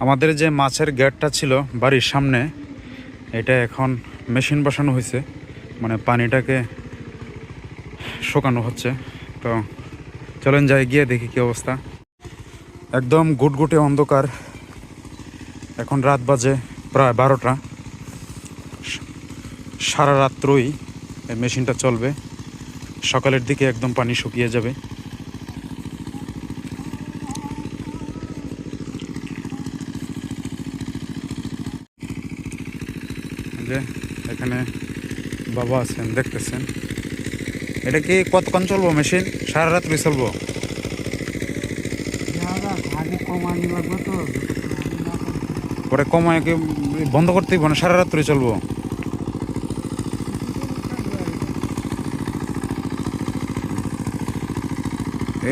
আমাদের যে মাছের গেটটা ছিল বাড়ির সামনে, এটা এখন মেশিন বসানো হয়েছে, মানে পানিটাকে শুকানো হচ্ছে। তো চলেন যাই, গিয়ে দেখি কি অবস্থা। একদম গুটগুটে অন্ধকার, এখন রাত বাজে প্রায় 12টা। সারা রাত্রই এই মেশিনটা চলবে, সকালের দিকে একদম পানি শুকিয়ে যাবে। যে এখানে বাবা আছেন, দেখতেছেন। এটা কি কতক্ষণ চলবো মেশিন? সারা রাত্রি চলবো? পরে কমায় কি বন্ধ করতেই না, সারা রাত্রি চলবো?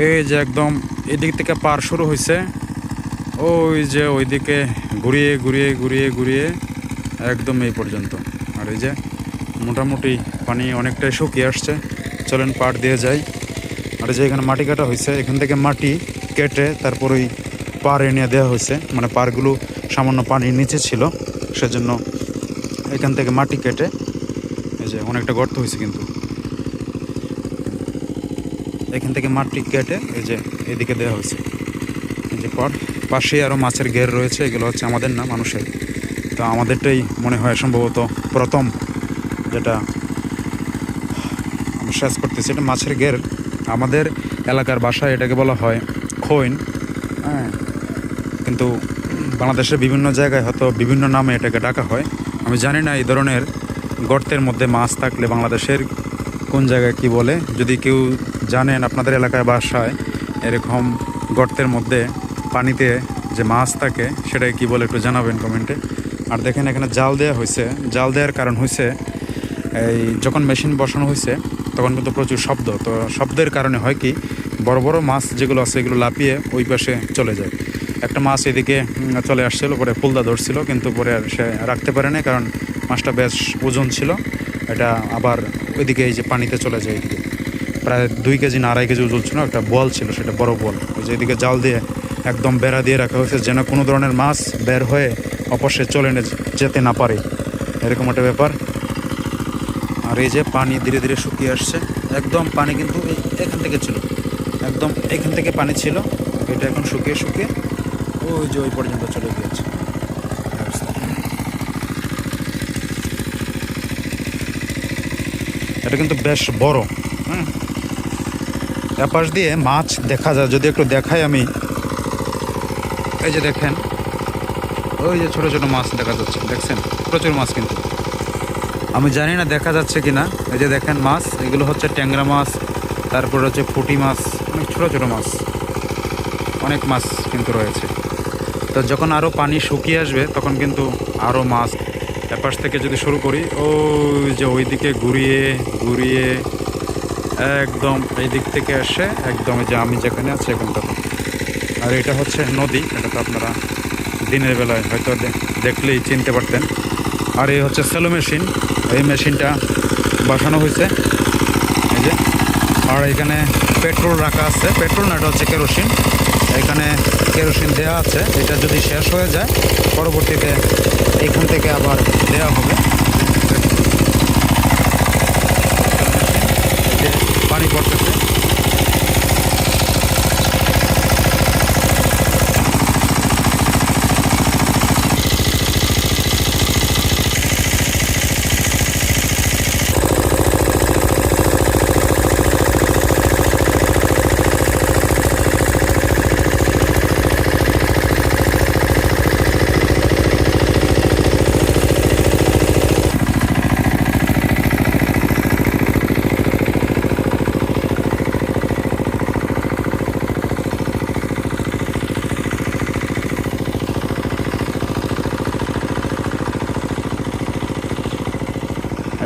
এই যে একদম এদিক থেকে পার শুরু হয়েছে, ওই যে ওইদিকে ঘুরিয়ে ঘুরিয়ে ঘুরিয়ে ঘুরিয়ে একদম এই পর্যন্ত। আর এই যে মোটামুটি পানি অনেকটাই শুকিয়ে আসছে। চলেন পাড় দিয়ে যাই। আর যে এখানে মাটি কাটা হয়েছে, এখান থেকে মাটি কেটে তারপর ওই পাড় এনে দেওয়া হয়েছে। মানে পাড়গুলো সামান্য পানির নিচে ছিল, সেজন্য এখান থেকে মাটি কেটে এই যে অনেকটা গর্ত হয়েছে, কিন্তু এখান থেকে মাটি কেটে এই যে এদিকে দেওয়া হয়েছে। এই যে পাশেই আরও মাছের ঘের রয়েছে, এগুলো হচ্ছে আমাদের না, মানুষের। তো আমাদেরটাই মনে হয় সম্ভবত প্রথম যেটা আমরা শেষ করতেছি, এটা মাছের ঘের। আমাদের এলাকার ভাষায় এটাকে বলা হয় খৈন, হ্যাঁ। কিন্তু বাংলাদেশের বিভিন্ন জায়গায় হয়তো বিভিন্ন নামে এটাকে ডাকা হয়। আমি জানি না এই ধরনের গর্তের মধ্যে মাছ থাকলে বাংলাদেশের কোন জায়গায় কি বলে। যদি কেউ জানেন আপনাদের এলাকায় ভাষায় এরকম গর্তের মধ্যে পানিতে যে মাছ থাকে সেটাকে কি বলে একটু জানাবেন কমেন্টে। আর দেখেন এখানে জাল দেওয়া হয়েছে। জাল দেওয়ার কারণ হয়েছে, এই যখন মেশিন বসানো হয়েছে তখন কিন্তু প্রচুর শব্দ। তো শব্দের কারণে হয় কি, বড় বড় মাছ যেগুলো আছে এগুলো লাফিয়ে ওই পাশে চলে যায়। একটা মাছ এদিকে চলে আসছিল, পরে পুলদা ধরছিল, কিন্তু পরে আর সে রাখতে পারে না, কারণ মাছটা বেশ ওজন ছিল। এটা আবার ওইদিকে এই যে পানিতে চলে যায়। এদিকে প্রায় 2 কেজি না 2.5 কেজি ওজন ছিল, একটা বল ছিল, সেটা বড় বল। ওই যে এদিকে জাল দিয়ে একদম বেড়া দিয়ে রাখা হয়েছে, যেন কোনো ধরনের মাছ বের হয়ে অপসে চলে যেতে না পারে, এরকম একটা ব্যাপার। আর এই যে পানি ধীরে ধীরে শুকিয়ে আসছে। একদম পানি কিন্তু এখান থেকে ছিল, একদম এখান থেকে পানি ছিল, এটা এখন শুকিয়ে শুকিয়ে ওই যে ওই পর্যন্ত চলে গিয়েছে। এটা কিন্তু বেশ বড়, হ্যাঁ। এপাশ দিয়ে মাছ দেখা যায়, যদি একটু দেখাই আমি। এই যে দেখেন, ওই যে ছোট ছোট মাছ দেখা যাচ্ছে, দেখছেন? প্রচুর মাছ, কিন্তু আমি জানি না দেখা যাচ্ছে কিনা। এই যে দেখেন মাছ, এগুলো হচ্ছে ট্যাংরা মাছ, তারপর হচ্ছে পুঁটি মাছ, অনেক ছোট ছোট মাছ, অনেক মাছ কিন্তু রয়েছে। তো যখন আরও পানি শুকিয়ে আসবে তখন কিন্তু আরও মাছ। এপাশ থেকে যদি শুরু করি, ওই যে ওইদিকে ঘুরিয়ে ঘুরিয়ে একদম এই দিক থেকে এসে একদম যে আমি যেখানে আছি এখানটা। আর এটা হচ্ছে নদী, এটা তো আপনারা দিনের বেলায় হয়তো দেখলেই চিনতে পারতেন। আর এই হচ্ছে সেলো মেশিন, এই মেশিনটা বসানো হয়েছে এই যে। আর এখানে পেট্রোল রাখা আছে, পেট্রোল না, এটা হচ্ছে কেরোসিন। এখানে কেরোসিন দেওয়া আছে, এটা যদি শেষ হয়ে যায় পরবর্তীতে এইখান থেকে আবার দেওয়া হবে। এই যে পানি পড়তেছে।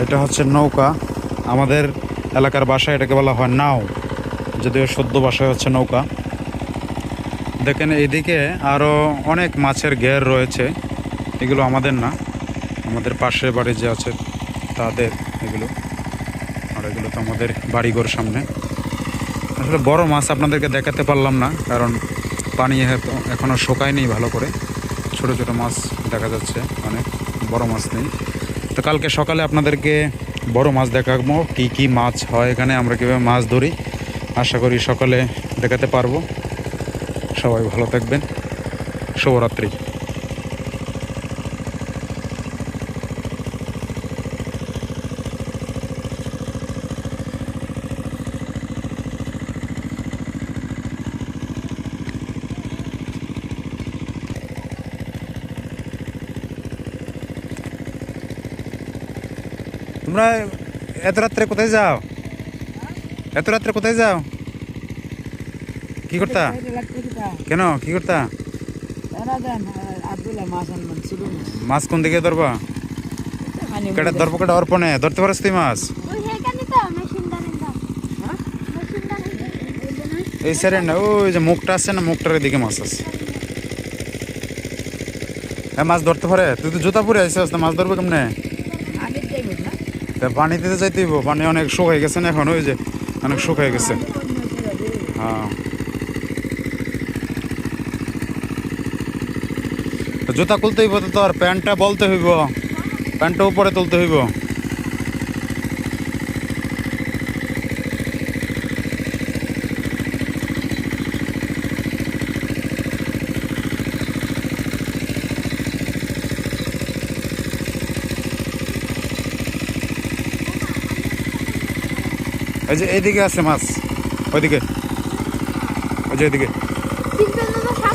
এটা হচ্ছে নৌকা, আমাদের এলাকার ভাষায় এটাকে বলা হয় নাও, যদিও শুদ্ধ ভাষায় হচ্ছে নৌকা। দেখেন এইদিকে আরও অনেক মাছের ঘের রয়েছে, এগুলো আমাদের না, আমাদের পাশে বাড়ি যে আছে তাদের এগুলো। আর এগুলো তো আমাদের বাড়িঘর সামনে। আসলে বড় মাছ আপনাদেরকে দেখাতে পারলাম না, কারণ পানি এখনও শুকায়নি ভালো করে। ছোট ছোট মাছ দেখা যাচ্ছে, অনেক বড় মাছ নেই। তো কালকে সকালে আপনাদেরকে বড় মাছ দেখাবো, কি কি মাছ হয় এখানে, আমরা কীভাবে মাছ ধরি, আশা করি সকালে দেখাতে পারবো। সবাই ভালো থাকবেন, শুভরাত্রি। তোমরা এত রাত্রে কোথায় যাও? এত রাত্রে কোথায় যাও? কি করতা? কেন কি করতা? মাছ কোন দিকে ধরবা? কেটা ধরবো, কেটা অর্পণে ধরতে পারস তুই মাছ? এই সাইডে না, ওই যে মুখটা আছে না, মুখটার দিকে মাছ আছে। হ্যাঁ মাছ ধরতে পারে? তুই তো জুতা পরে আসছিস, মাছ ধরবে কেমনে? পানিতে তো যাইতে হইব, পানি অনেক শুকাই গেছে না এখন, ওই যে অনেক শুকাই গেছে। হ্যাঁ জুতা খুলতে হইব তো, তোর প্যান্টটা বলতে হইব, প্যান্টটা উপরে তুলতে হইব। এই যে এইদিকে আছে মাছ, ওইদিকে, ওই যে ওইদিকে,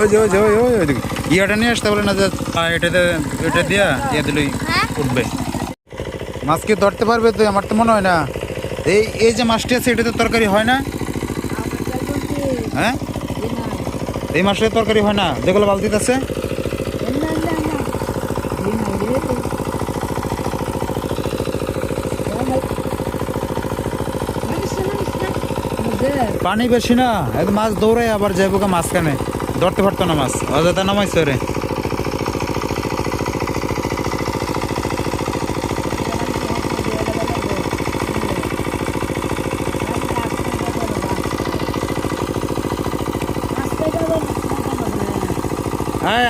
ওই যে ওই যে ওই ওইদিকে ইয়াটা নিয়ে আসতে বলে না, যে এটাতে এটা দিয়া ইয়ে দিলেই উঠবে। মাছ কি ধরতে পারবে তুই? আমার তো মনে হয় না। এই এই যে মাছটি আছে এটাতে তরকারি হয় না? হ্যাঁ এই মাছের তরকারি হয় না, যেগুলো বালতিতে আছে। পানি বেশি না, এত মাছ দৌড়ায় আবার যাইব কা মাঝখানে, ধরতে পারতো না মাছ, অযথা নামাইছে রে। হ্যাঁ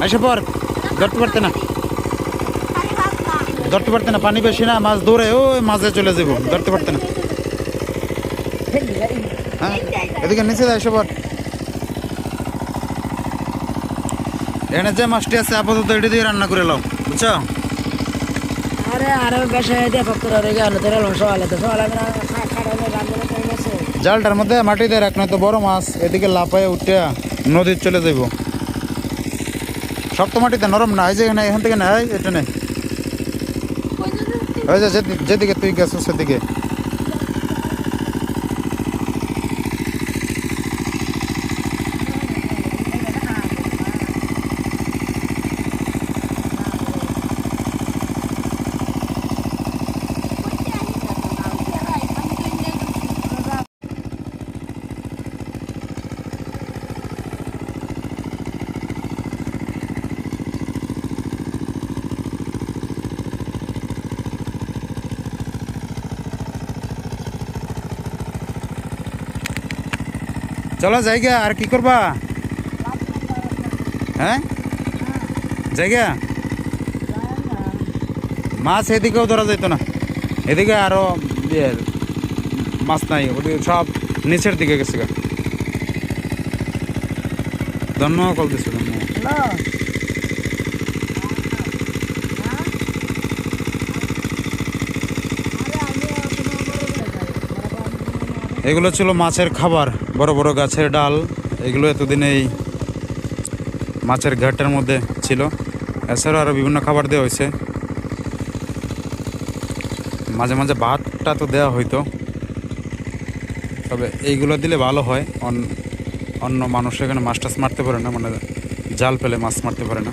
আসে পর, ধরতে পারতে না, ধরতে পারতে না, পানি বেশি না, মাছ দৌড়ে ওই মাঝে চলে যাবো, ধরতে পারতে না। হ্যাঁ এদিকে নিচে যায় এসে পর। এখানে যে মাছটি আছে আপাতত এটি দিয়ে রান্না করে লাও, বুঝছো? জালটার মধ্যে মাটি দিয়ে রাখ, তো বড় মাছ এদিকে লাফায় উঠে নদীর চলে যাইব। শক্ত মাটিতে, নরম না, এই যে এখানে, এখান থেকে না, এটা নেই, ওই যে যেদিকে তুই গেছো সেদিকে। চলো জায়গা, আর কি করবা? হ্যাঁ জায়গা মাছ এদিকেও ধরা যেত না, এদিকে আরো মাছ নাই, ওদিকে সব নিচের দিকে গেছে গা। ধন্যবাদ কল দিচ্ছে, ধন্যবাদ। এগুলো ছিল মাছের খাবার, বড় বড় গাছের ডাল, এগুলো এতদিন এই মাছের ঘাটের মধ্যে ছিল। এছাড়াও আরও বিভিন্ন খাবার দেওয়া হয়েছে, মাঝে মাঝে ভাতটা তো দেওয়া হইতো, তবে এইগুলো দিলে ভালো হয়। অন্য মানুষ এখানে মাছ টাছ মারতে পারে না, মানে জাল ফেলে মাছ মারতে পারে না।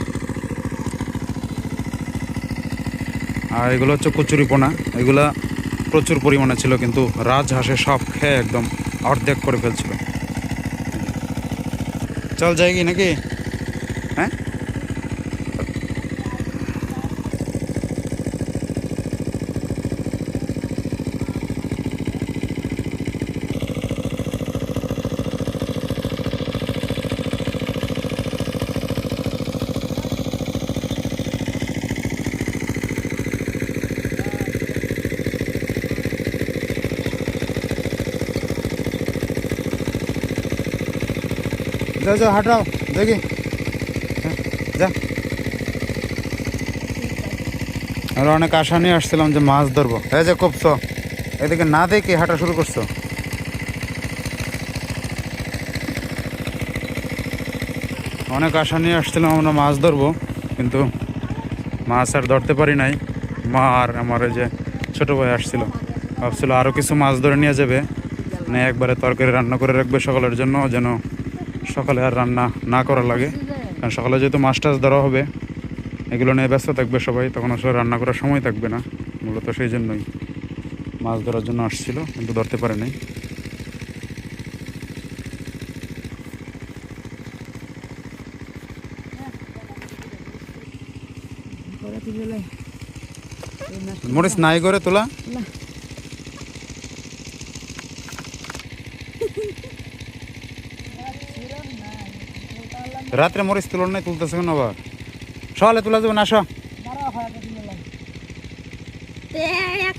আর এগুলো হচ্ছে কচুরিপোনা, এগুলা প্রচুর পরিমাণে ছিল, কিন্তু রাজহাঁসে সব খেয়ে একদম অর্ধেক করে ফেলছিল। চল যাই কি নাকি? হ্যাঁ যাও যাও হাঁটাও দেখি, যা। আমরা অনেক আশা নিয়ে আসছিলাম যে মাছ ধরবো, এই যে কপছো, এদিকে না দেখে হাঁটা শুরু করছো। অনেক আশা নিয়ে আসছিলাম আমরা মাছ ধরবো, কিন্তু মাছ আর ধরতে পারি নাই। মা আর আমার ওই যে ছোটো ভাই আসছিল, ভাবছিল আরও কিছু মাছ ধরে নিয়ে যাবে, মানে একবারে তরকারি রান্না করে রাখবে সকালের জন্য, যেন সকালে আর রান্না না করা লাগে। কারণ সকালে যেহেতু মাছ টাছ ধরা হবে, এগুলো নিয়ে ব্যস্ত থাকবে সবাই, তখন আসলে রান্না করার সময় থাকবে না। মূলত সেই জন্যই মাছ ধরার জন্য আসছিল, কিন্তু ধরতে পারে নাই। মরিচ নাই করে তোলা, রাত্রে মরিচ তুলন নাই, তুলতেছে কেন আবার? সকালে তোলা যাবে না, আসো।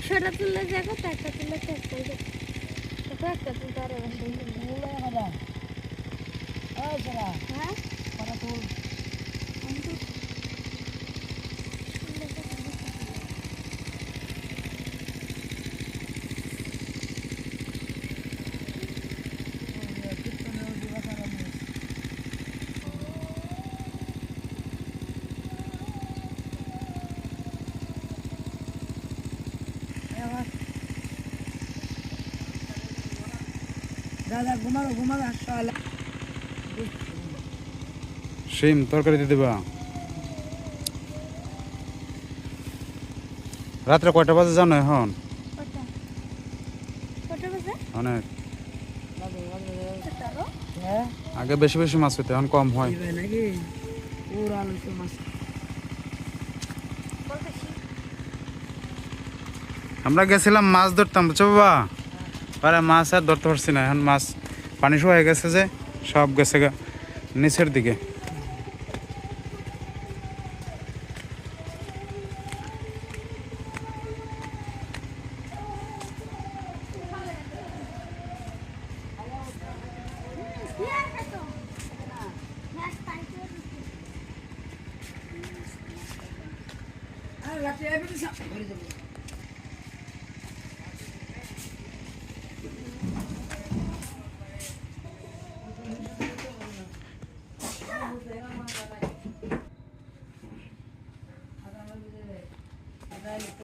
100টা তুললে যাবো, একটা তুললে একটা তুলতে আরো হ্যাঁ দাদা ঘুমাবো আসলে শিম তরকারি দিয়ে দেবা। রাত্রে কয়টা বাজে জানো এখন? অনেক। আগে বেশি বেশি মাছ হইতো, এখন কম হয়। আমরা গেছিলাম মাছ ধরতাম, বুঝছো বাবা, আরে মাছ আর ধরতে পারছি না, এখন মাছ পানি শুকিয়ে গেছে যে, সব গেছে নিচের দিকে।